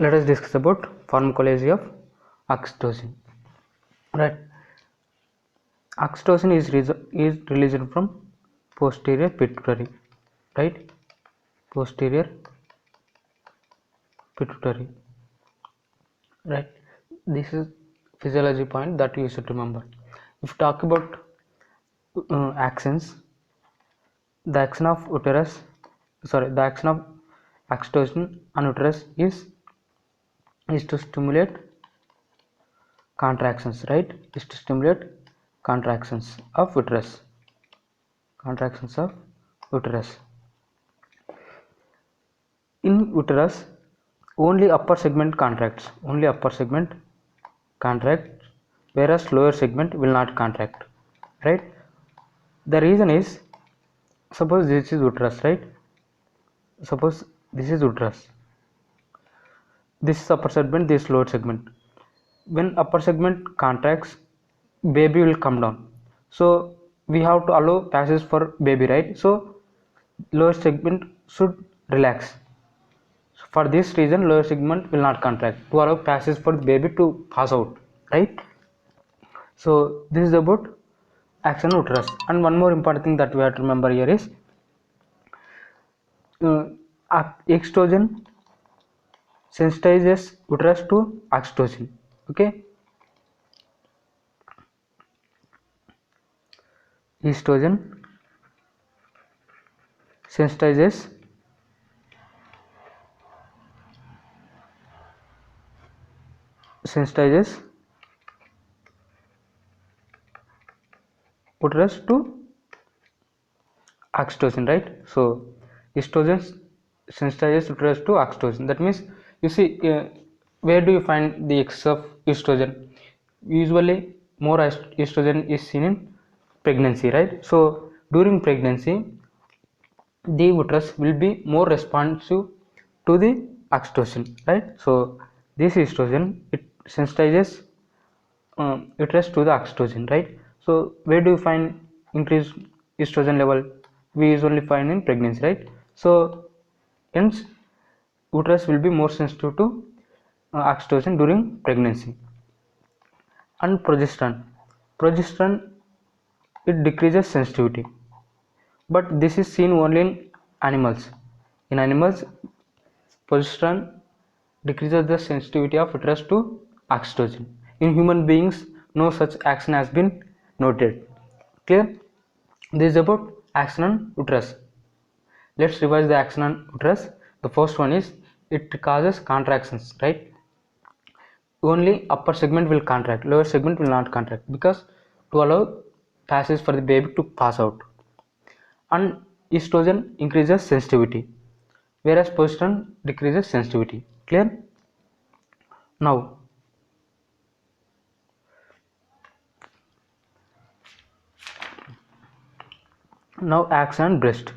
let us discuss about pharmacology of oxytocin. Right, oxytocin is released from posterior pituitary. Right, posterior pituitary. Right, this is physiology point that you should remember. If you talk about actions, the action of the action of oxytocin on uterus is to stimulate contractions. Right, is to stimulate contractions of uterus. Contractions of uterus. In uterus, only upper segment contracts. Only upper segment contracts, whereas lower segment will not contract. Right. The reason is, suppose this is uterus. Right. Suppose this is uterus. This is upper segment. This is lower segment. When upper segment contracts, baby will come down. So we have to allow passage for baby. Right. So lower segment should relax. For this reason, lower segment will not contract to allow passage for the baby to pass out. Right. So this is about action uterus. And one more important thing that we have to remember here is estrogen sensitizes uterus to oxytocin. Okay, estrogen sensitizes uterus to oxytocin. Right, so estrogen sensitizes uterus to oxytocin. That means, you see, where do you find the excess of estrogen? Usually more estrogen is seen in pregnancy. Right, so during pregnancy the uterus will be more responsive to the oxytocin. Right, so this estrogen, it sensitizes uterus to the oxytocin. Right, so where do you find increased estrogen level? We usually find in pregnancy. Right, so hence uterus will be more sensitive to oxytocin during pregnancy. And progesterone, it decreases sensitivity, but this is seen only in animals. In animals, progesterone decreases the sensitivity of uterus to oxytocin. In human beings, no such action has been noted. Clear? This is about action on uterus. Let's revise the action on uterus. The first one is, it causes contractions. Right, only upper segment will contract, lower segment will not contract, because to allow passage for the baby to pass out. And estrogen increases sensitivity, whereas progesterone decreases sensitivity. Clear? Now action on breast.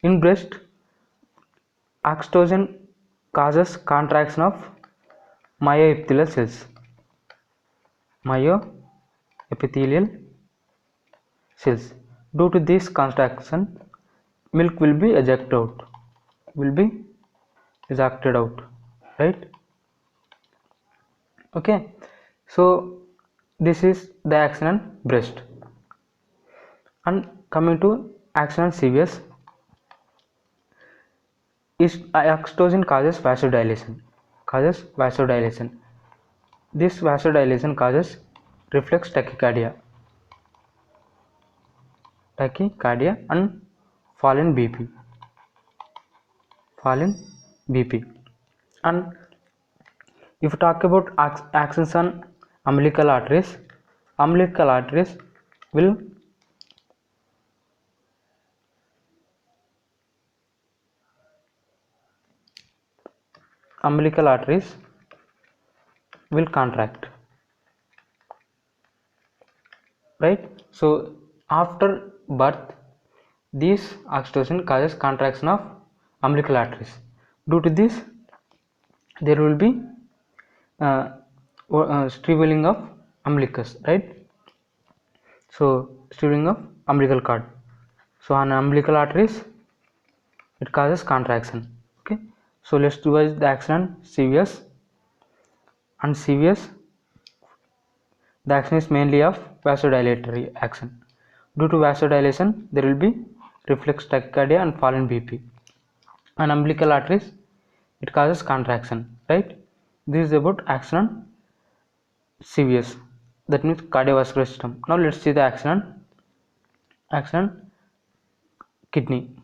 In breast, oxytocin causes contraction of myoepithelial cells. Myoepithelial cells. Due to this contraction, milk will be ejected out. Right? Okay, so this is the action on breast. And coming to action on CVS, is oxytocin causes vasodilation. This vasodilation causes reflex tachycardia and fall in BP. And if you talk about actions on umbilical arteries will contract. Right, so after birth, this oxytocin causes contraction of umbilical arteries. Due to this, there will be streamlining of umbilicus. Right, so streamlining of umbilical cord. So on umbilical arteries, it causes contraction. Okay, So let's revise the action on CVS. And CVS, the action is mainly of vasodilatory action. Due to vasodilation, there will be reflex tachycardia and fall in BP. And umbilical arteries, it causes contraction, right? This is about action on CVS, that means cardiovascular system. Now let's see the action on kidney.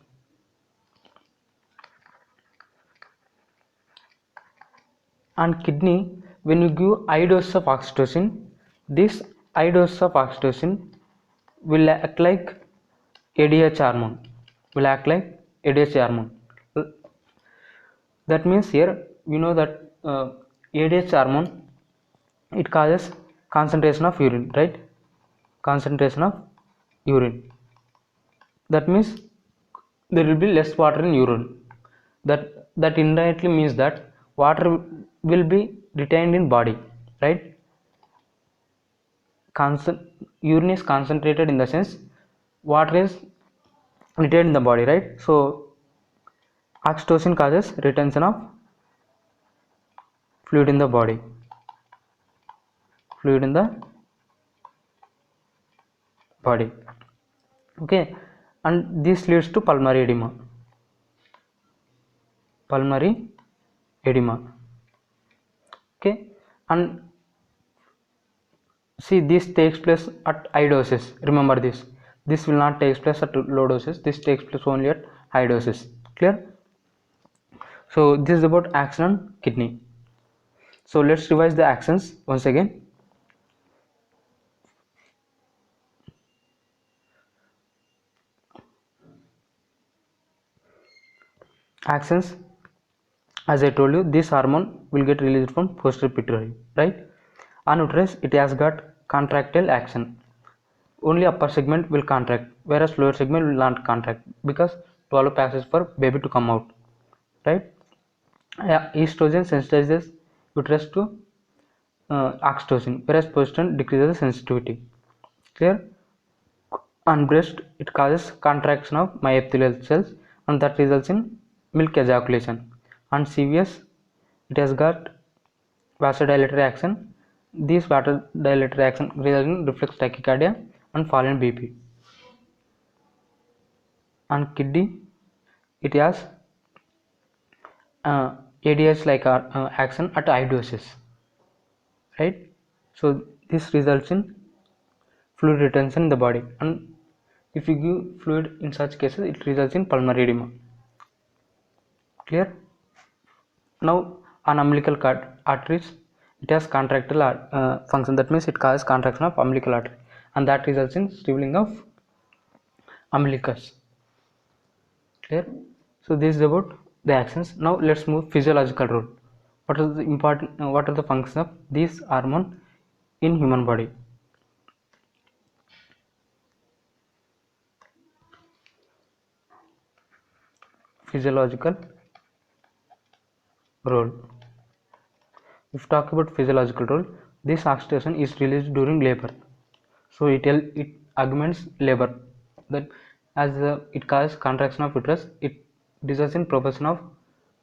And kidney, when you give high dose of oxytocin, this high dose of oxytocin will act like ADH hormone. Will act like ADH hormone. That means here we know that ADH hormone, it causes concentration of urine, right? Concentration of urine. That means there will be less water in urine. That indirectly means that water will be retained in body, right? Urine is concentrated in the sense water is retained in the body, right? So oxytocin causes retention of fluid in the body, fluid in the body. Okay, and this leads to pulmonary edema. Pulmonary edema. Okay, and see, this takes place at high doses. Remember this. This will not take place at low doses. This takes place only at high doses. Clear? So this is about action on kidney. So let's revise the actions once again. Actions, as I told you, this hormone will get released from posterior pituitary, right? On uterus, it has got contractile action. Only upper segment will contract, whereas lower segment will not contract because to allow passage for baby to come out, right? Estrogen sensitizes uterus to oxytocin, whereas progesterone decreases the sensitivity. Clear? On breast, it causes contraction of myepithelial cells, and that results in milk ejaculation. On CVS, it has got vasodilatory action. This vasodilatory action results in reflex tachycardia and fall in BP. On kidney, it has ADH like action at high doses, right? So this results in fluid retention in the body, and if you give fluid in such cases, it results in pulmonary edema. Clear? Now on umbilical arteries, it has contractile function. That means it causes contraction of umbilical artery, and that results in shriveling of umbilicus. Clear? So this is about the actions. Now let's move physiological role. What are the important? What are the functions of this hormone in human body? Physiological role. If talk about physiological role, this oxytocin is released during labor, so it augments labor. That as it causes contraction of uterus, it results in propulsion of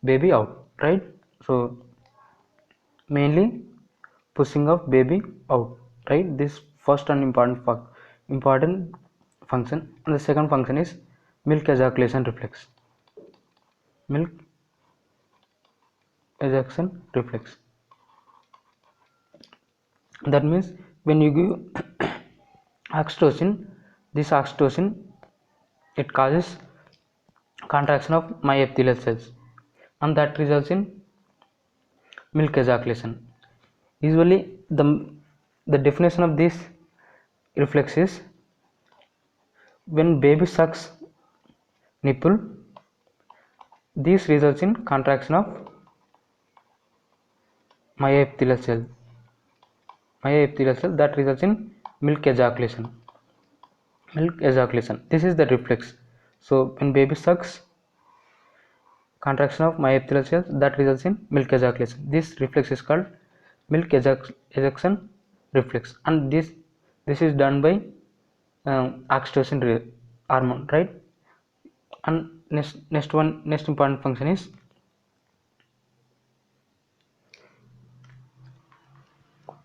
baby out, right? So mainly pushing of baby out, right? This first and important function. And the second function is milk ejaculation reflex. Milk ejection reflex. That means when you give oxytocin, this oxytocin, it causes contraction of myepithelial cells, and that results in milk ejaculation. Usually the definition of this reflex is when baby sucks nipple, this results in contraction of myepithelial cell. Myepithelial cell, that results in milk ejaculation. Milk ejaculation. This is the reflex. So when baby sucks, contraction of myepithelial cells, that results in milk ejaculation. This reflex is called milk ejection reflex, and this is done by oxytocin hormone, right? And next important function is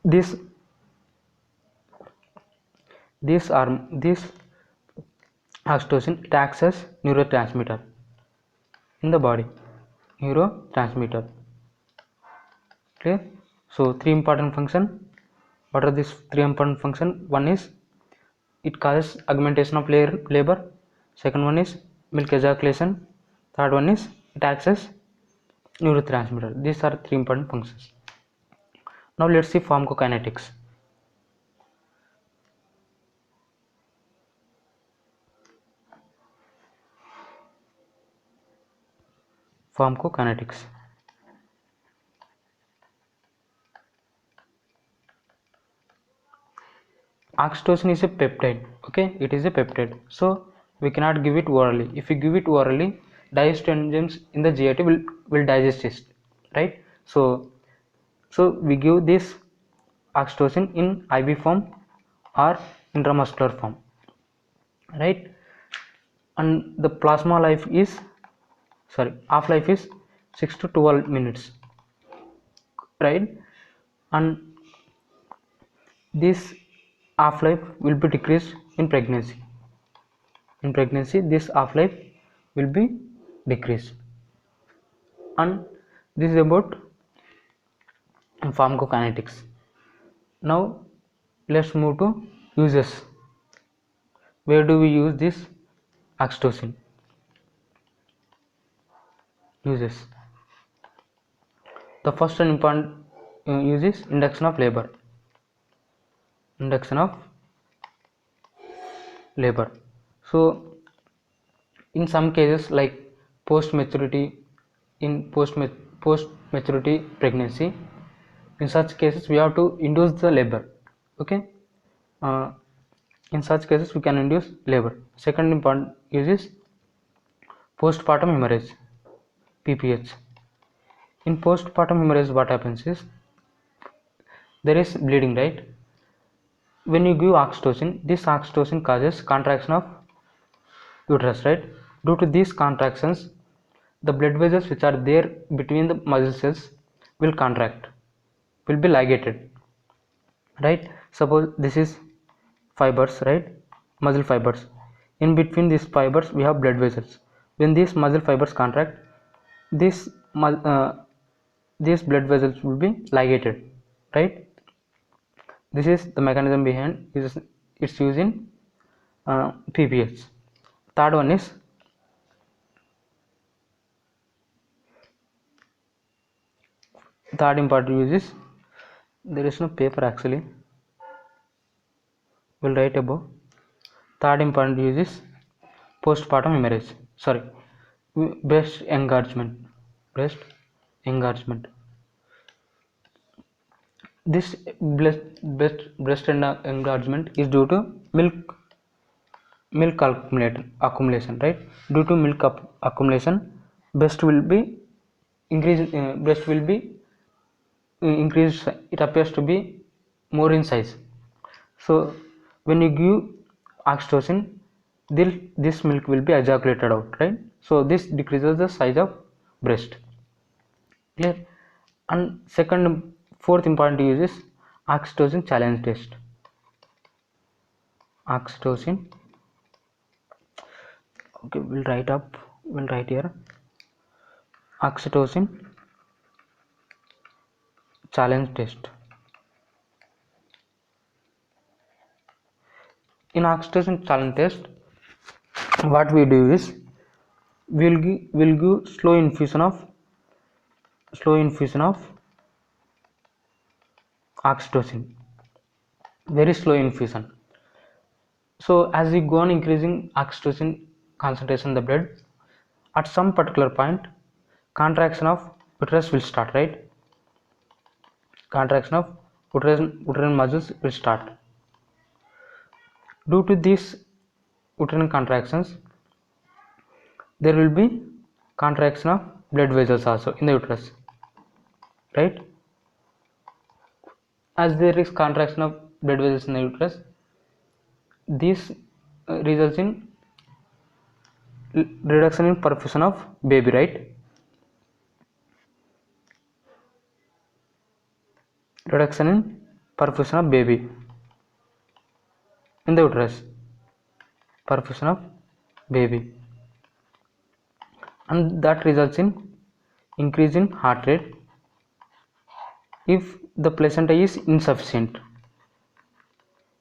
this this oxytocin it acts as neurotransmitter in the body, neurotransmitter. Clear? So three important function. What are these three important function? One is it causes augmentation of labor. Second one is milk ejaculation. Third one is it acts as neurotransmitter. These are three important functions. Now let's see pharmacokinetics. Pharmacokinetics. Oxytocin is a peptide. Okay, it is a peptide, so we cannot give it orally. If we give it orally, digestive enzymes in the GIT will digest it, right? So we give this oxytocin in IV form or intramuscular form, right? And the plasma life is half life is 6 to 12 minutes, right? And this half life will be decreased in pregnancy. In pregnancy, this half life will be decreased. And this is about pharmacokinetics. Now let's move to uses. Where do we use this oxytocin? Uses. The first and important use is induction of labor. Induction of labor. So in some cases, like post maturity pregnancy, in such cases we have to induce the labor. Okay, in such cases we can induce labor. Second important use is postpartum hemorrhage, PPH. In postpartum hemorrhage, what happens is there is bleeding, right? When you give oxytocin, this oxytocin causes contraction of uterus, right? Due to these contractions, the blood vessels which are there between the muscle cells will contract, will be ligated, right? Suppose this is fibers, right? Muscle fibers. In between these fibers we have blood vessels. When these muscle fibers contract, these blood vessels will be ligated, right? This is the mechanism behind its use in PPH. Third one is third important use is, there is no paper actually, we'll write above. Third important use is postpartum hemorrhage, breast enlargement. This breast enlargement is due to milk accumulation, right? Due to milk accumulation, breast will be increased. It appears to be more in size. So when you give oxytocin, this milk will be ejaculated out, right? So this decreases the size of breast. Clear? And fourth important use is oxytocin challenge test. Oxytocin, okay, we'll write here oxytocin challenge test. In oxytocin challenge test, what we do is we'll give slow infusion of oxytocin, very slow infusion. So as we go on increasing oxytocin concentration in the blood, at some particular point contraction of uterus will start, right? Contraction of uterine muscles will start. Due to these uterine contractions, there will be contraction of blood vessels also in the uterus, right? As there is contraction of blood vessels in the uterus, this results in reduction in perfusion of baby, right? Reduction in perfusion of baby in the uterus, perfusion of baby, and that results in increase in heart rate. If the placenta is insufficient,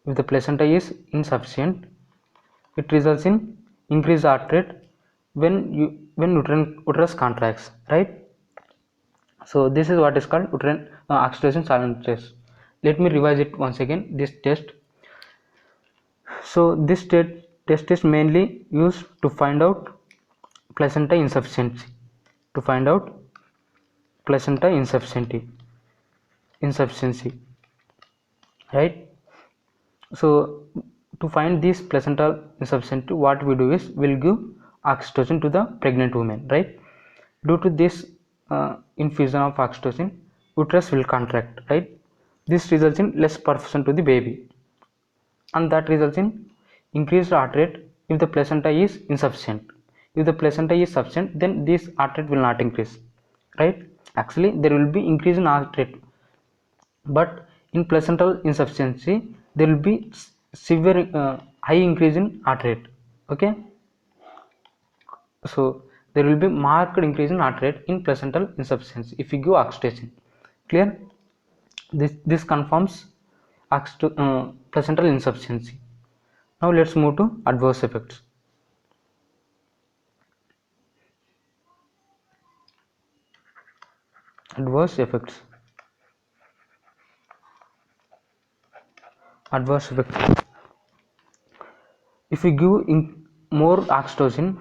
if the placenta is insufficient, it results in increased heart rate when uterus contracts, right? So this is what is called uterine oxytocin silent test. Let me revise it once again, this test. So this test is mainly used to find out placenta insufficiency, to find out placenta insufficiency, right? So to find this placental insufficiency, what we do is we'll give oxytocin to the pregnant woman, right? Due to this infusion of oxytocin, uterus will contract, right? This results in less perfusion to the baby, and that results in increased heart rate if the placenta is insufficient. If the placenta is sufficient, then this heart rate will not increase, right? Actually there will be increase in heart rate, but in placental insufficiency there will be severe high increase in heart rate. Okay, so there will be marked increase in heart rate in placental insufficiency if you give oxytocin. Clear? This confirms placental insufficiency. Now let's move to adverse effects. Adverse effects. Adverse effects. If we give more oxytocin,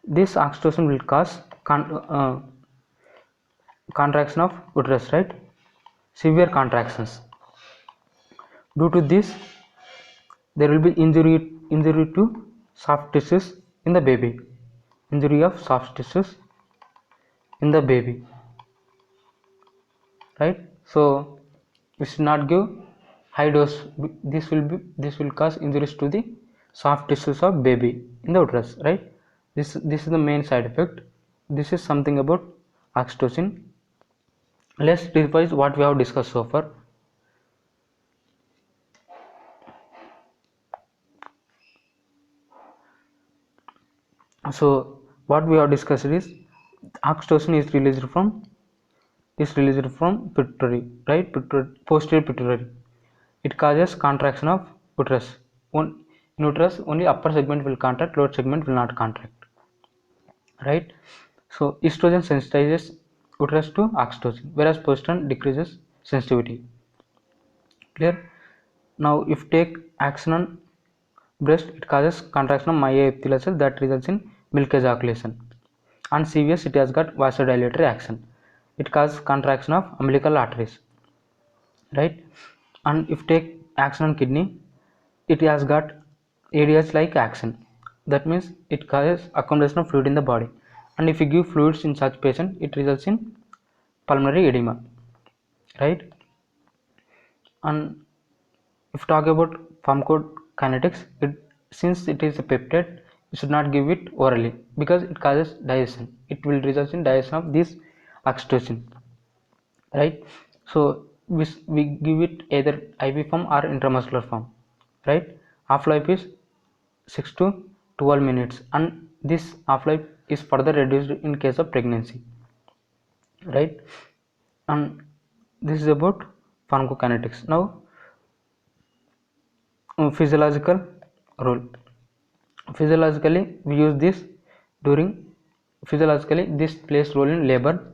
this oxytocin will cause contraction of uterus, right? Severe contractions. Due to this, there will be injury to soft tissues in the baby. Injury of soft tissues in the baby, right? So we should not give high dose. This will cause injuries to the soft tissues of baby in the uterus, right? This is the main side effect. This is something about oxytocin. Let's revise what we have discussed so far. So what we have discussed is oxytocin is released from pituitary, right? Posterior pituitary. It causes contraction of uterus. In uterus only upper segment will contract, lower segment will not contract, right? So estrogen sensitizes uterus to oxytocin, whereas progesterone decreases sensitivity. Clear? Now if take action on breast, it causes contraction of myoepithelial cells that results in milk ejaculation. On CVS, it has got vasodilatory action. It causes contraction of umbilical arteries, right? And if take action on kidney, it has got ADH like action. That means it causes accumulation of fluid in the body. And if you give fluids in such patient, it results in pulmonary edema, right? And if talk about pharmacokinetics, since it is a peptide, you should not give it orally because it causes digestion. It will result in digestion of this oxytocin, right? So we give it either IV form or intramuscular form, right? Half-life is 6 to 12 minutes, and this half-life is further reduced in case of pregnancy, right? And this is about pharmacokinetics. Now physiological role. Physiologically we use this physiologically this plays role in labor,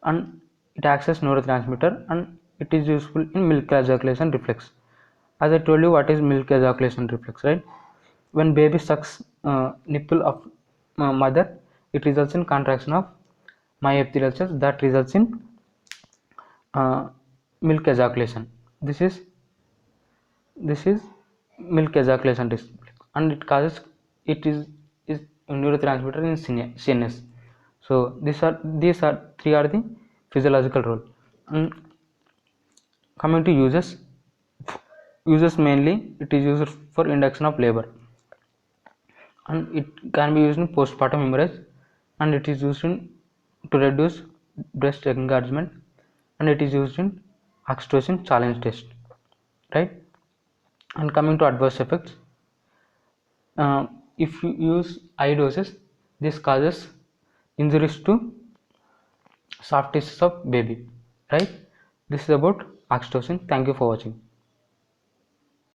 and it acts as neurotransmitter, and it is useful in milk ejaculation reflex. As I told you, what is milk ejaculation reflex, right? When baby sucks nipple of mother, it results in contraction of myoepithelial cells that results in milk ejaculation. This is milk ejaculation reflex, and it is a neurotransmitter in CNS. So these are three are the physiological role. And coming to uses mainly it is used for induction of labor, and it can be used in postpartum hemorrhage, and it is used to reduce breast engorgement, and it is used in oxytocin challenge test, right? And coming to adverse effects, if you use high doses, this causes injuries to soft tissues of baby, right? This is about oxytocin. Thank you for watching.